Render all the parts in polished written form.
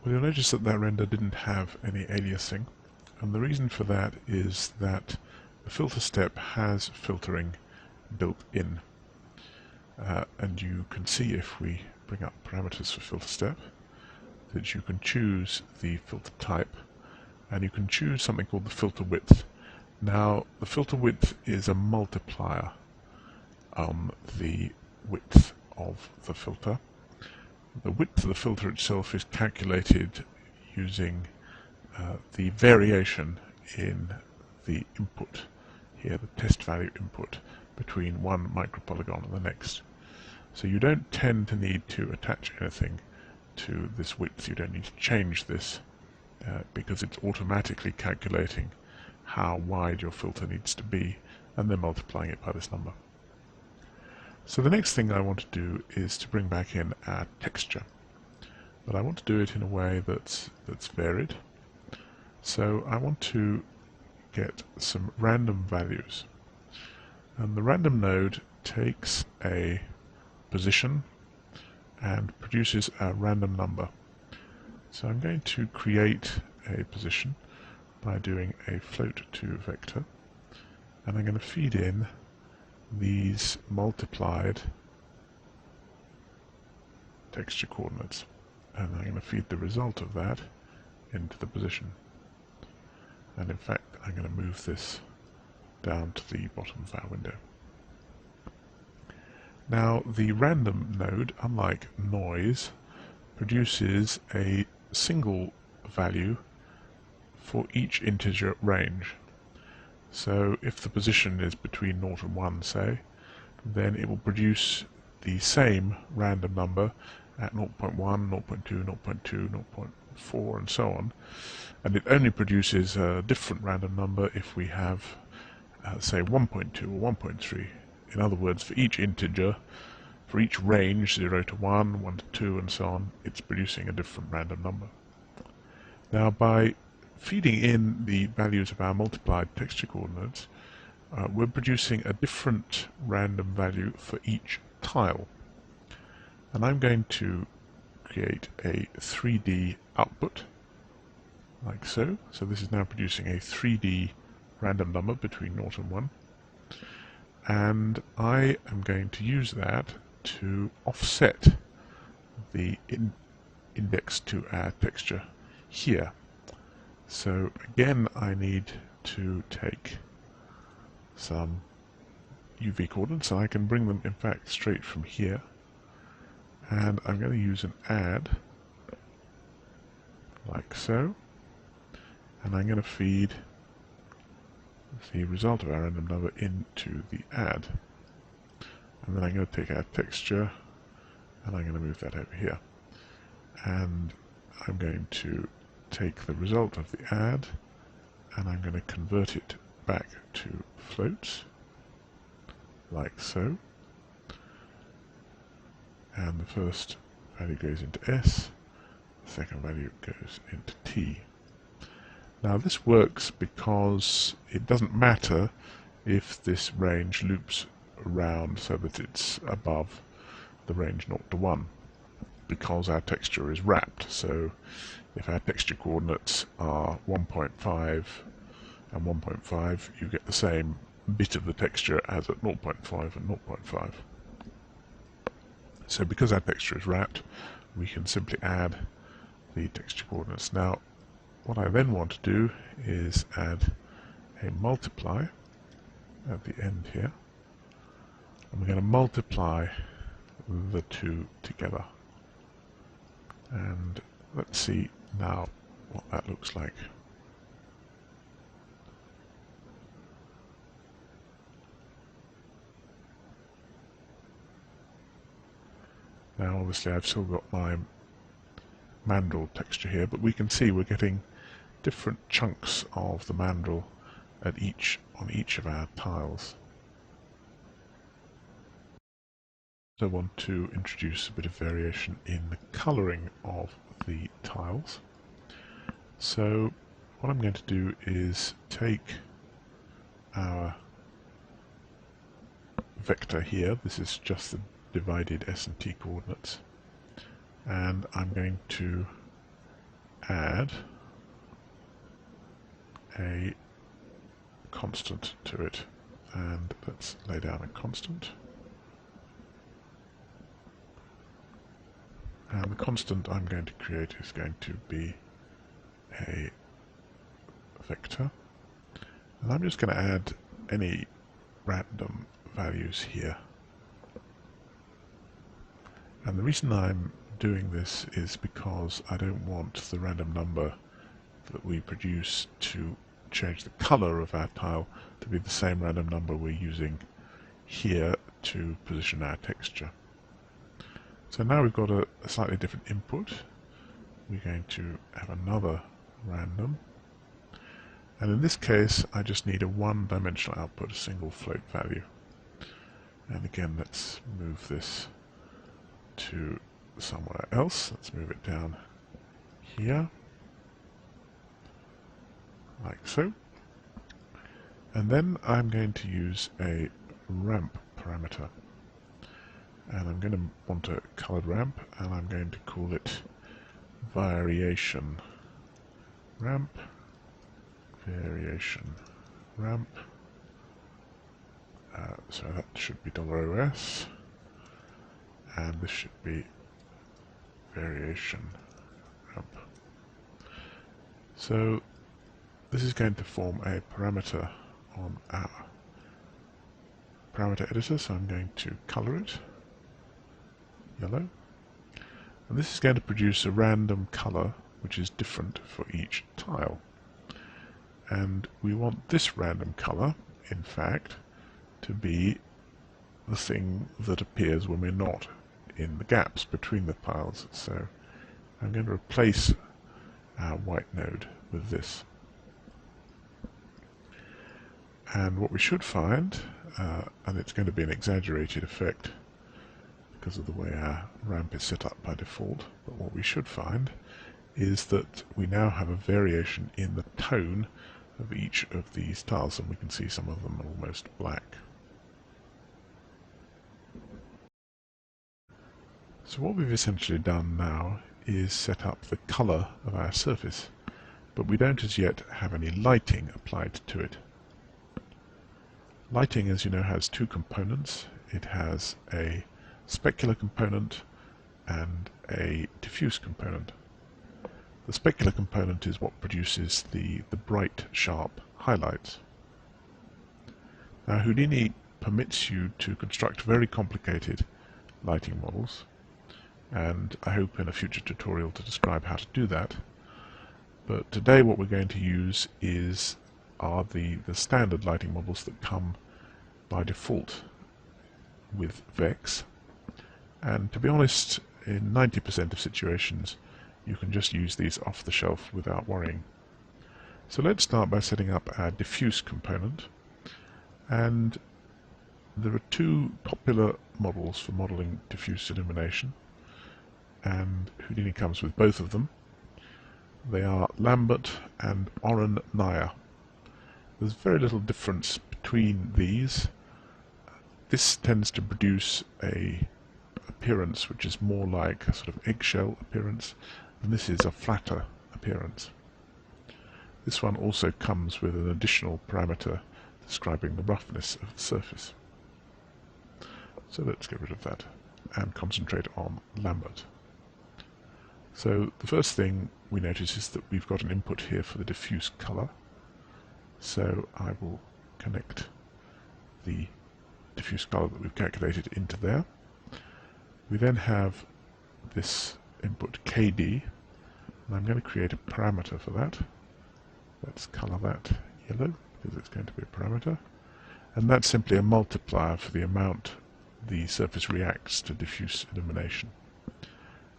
Well, you'll notice that that render didn't have any aliasing, and the reason for that is that the filter step has filtering built in. And you can see if we bring up parameters for filter step that you can choose the filter type, and you can choose something called the filter width. Now, the filter width is a multiplier on the width of the filter. The width of the filter itself is calculated using the variation in the input here, the test value input, between one micropolygon and the next. So you don't tend to need to attach anything to this width. You don't need to change this because it's automatically calculating how wide your filter needs to be and then multiplying it by this number. So the next thing I want to do is to bring back in our texture, but I want to do it in a way that's varied. So I want to get some random values, and the random node takes a position and produces a random number. So I'm going to create a position by doing a float to vector, and I'm going to feed in these multiplied texture coordinates, and I'm going to feed the result of that into the position. And in fact, I'm going to move this down to the bottom of our window. Now, the random node, unlike noise, produces a single value for each integer range. So if the position is between 0 and 1, say, then it will produce the same random number at 0.1, 0.2, 0.2, 0.4, and so on. And it only produces a different random number if we have, say, 1.2 or 1.3. In other words, for each integer, for each range, 0 to 1, 1 to 2, and so on, it's producing a different random number. Now, by feeding in the values of our multiplied texture coordinates, we're producing a different random value for each tile. And I'm going to create a 3D output, like so. So this is now producing a 3D random number between 0 and 1. And I am going to use that to offset the index to our texture here. So again, I need to take some UV coordinates, and I can bring them in fact straight from here. And I'm going to use an add, like so, and I'm going to feed the result of our random number into the add. And then I'm going to take our texture and I'm going to move that over here. And I'm going to take the result of the add and I'm going to convert it back to floats, like so. And the first value goes into S, the second value goes into T. Now this works because it doesn't matter if this range loops around so that it's above the range 0 to 1, because our texture is wrapped. So if our texture coordinates are 1.5 and 1.5, you get the same bit of the texture as at 0.5 and 0.5. So because our texture is wrapped, we can simply add the texture coordinates. Now, what I then want to do is add a multiply at the end here, and we're going to multiply the two together. And let's see now what that looks like. Now obviously I've still got my mandrel texture here, but we can see we're getting different chunks of the mandrel on each of our tiles. I want to introduce a bit of variation in the colouring of the tiles. So what I'm going to do is take our vector here, this is just the divided S and T coordinates, and I'm going to add a constant to it, and let's lay down a constant. And the constant I'm going to create is going to be a vector, and I'm just going to add any random values here. And the reason I'm doing this is because I don't want the random number that we produce to change the color of our tile to be the same random number we're using here to position our texture. So now we've got a slightly different input. We're going to have another random, and in this case I just need a one-dimensional output, a single float value. And again, let's move this to somewhere else. Let's move it down here, like so. And then I'm going to use a ramp parameter, and I'm going to want a colored ramp, and I'm going to call it variation ramp, variation ramp. So that should be $OS, and this should be variation ramp. So this is going to form a parameter on our parameter editor, so I'm going to color it yellow, and this is going to produce a random color which is different for each tile. And we want this random color, in fact, to be the thing that appears when we're not in the gaps between the tiles. So I'm going to replace our white node with this. And what we should find, and it's going to be an exaggerated effect because of the way our ramp is set up by default, but what we should find is that we now have a variation in the tone of each of these tiles, and we can see some of them are almost black. So what we've essentially done now is set up the color of our surface, but we don't as yet have any lighting applied to it. Lighting, as you know, has two components. It has a specular component and a diffuse component. The specular component is what produces the bright, sharp highlights. Now, Houdini permits you to construct very complicated lighting models, and I hope in a future tutorial to describe how to do that. But today what we're going to use are the standard lighting models that come by default with Vex, and to be honest, in 90% of situations you can just use these off the shelf without worrying. So let's start by setting up our diffuse component, and there are two popular models for modeling diffuse illumination, and Houdini comes with both of them. They are Lambert and Oren-Naya. There's very little difference between these. This tends to produce a appearance which is more like a sort of eggshell appearance, and this is a flatter appearance. This one also comes with an additional parameter describing the roughness of the surface. So let's get rid of that and concentrate on Lambert. So the first thing we notice is that we've got an input here for the diffuse color. So I will connect the diffuse color that we've calculated into there. We then have this input KD, and I'm going to create a parameter for that. Let's color that yellow because it's going to be a parameter, and that's simply a multiplier for the amount the surface reacts to diffuse illumination.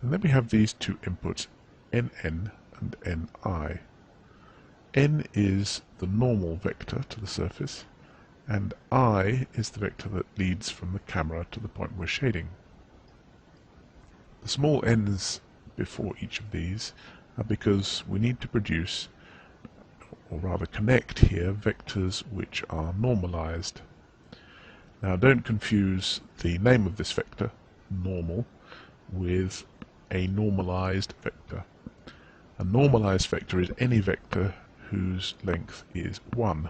And then we have these two inputs, NN and NI. N is the normal vector to the surface, and I is the vector that leads from the camera to the point we're shading. The small n's before each of these are because we need to produce, or rather connect here, vectors which are normalized. Now don't confuse the name of this vector, normal, with a normalized vector. A normalized vector is any vector whose length is 1.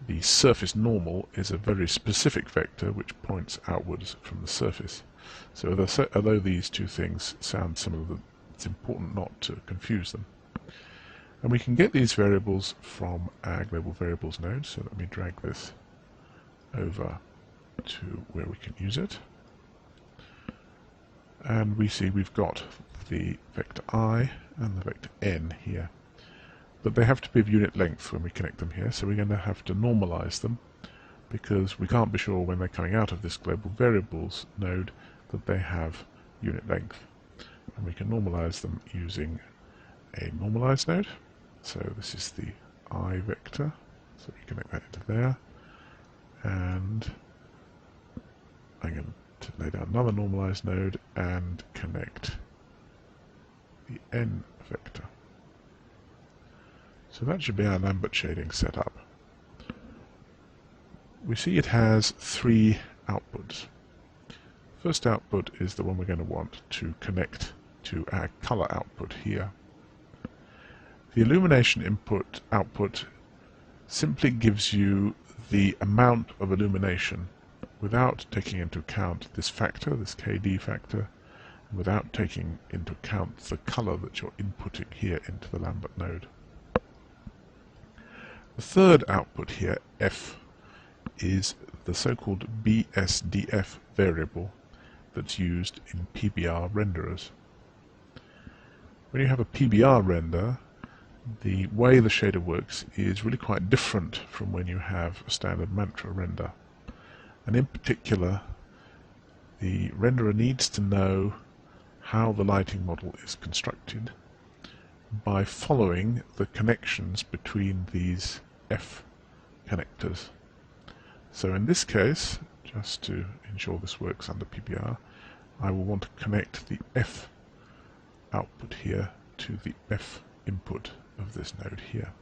The surface normal is a very specific vector which points outwards from the surface. So although these two things sound similar, it's important not to confuse them. And we can get these variables from our global variables node, so let me drag this over to where we can use it. And we see we've got the vector I and the vector n here. But they have to be of unit length when we connect them here, so we're going to have to normalize them, because we can't be sure when they're coming out of this global variables node that they have unit length. And we can normalize them using a normalized node. So this is the I vector, so we connect that into there, and I'm going to lay down another normalized node and connect the n vector. So that should be our Lambert shading set up. We see it has 3 outputs. First output is the one we're going to want to connect to our color output here. The illumination output simply gives you the amount of illumination without taking into account this factor, this KD factor, and without taking into account the color that you're inputting here into the Lambert node. The third output here, F, is the so-called BSDF variable that's used in PBR renderers. When you have a PBR render, the way the shader works is really quite different from when you have a standard Mantra render. And in particular, the renderer needs to know how the lighting model is constructed by following the connections between these F connectors. So in this case, just to ensure this works under PBR, I will want to connect the F output here to the F input of this node here.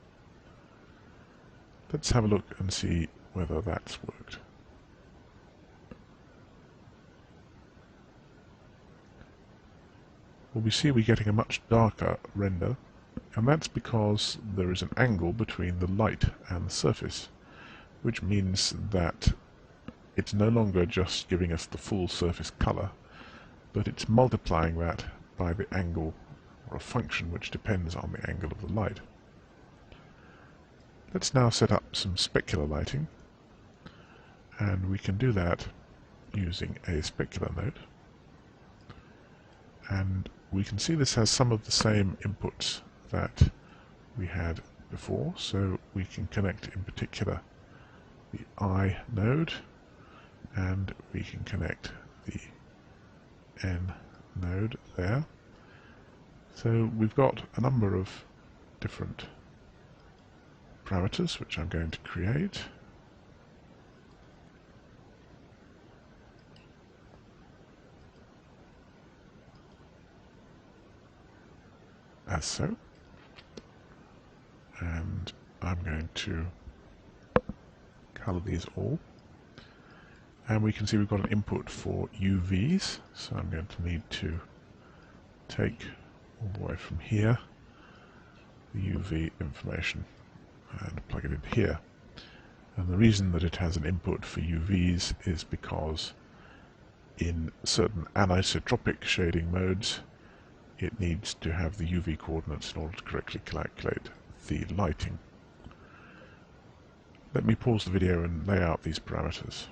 Let's have a look and see whether that's worked. Well, we see we're getting a much darker render, and that's because there is an angle between the light and the surface, which means that it's no longer just giving us the full surface color, but it's multiplying that by the angle, or a function which depends on the angle of the light. Let's now set up some specular lighting, and we can do that using a specular node. And we can see this has some of the same inputs that we had before, so we can connect in particular the I node, and we can connect the N node there. So we've got a number of different parameters which I'm going to create. As so. And I'm going to color these all. And we can see we've got an input for UVs, so I'm going to need to take all the way from here the UV information and plug it in here. And the reason that it has an input for UVs is because in certain anisotropic shading modes it needs to have the UV coordinates in order to correctly calculate the lighting. Let me pause the video and lay out these parameters.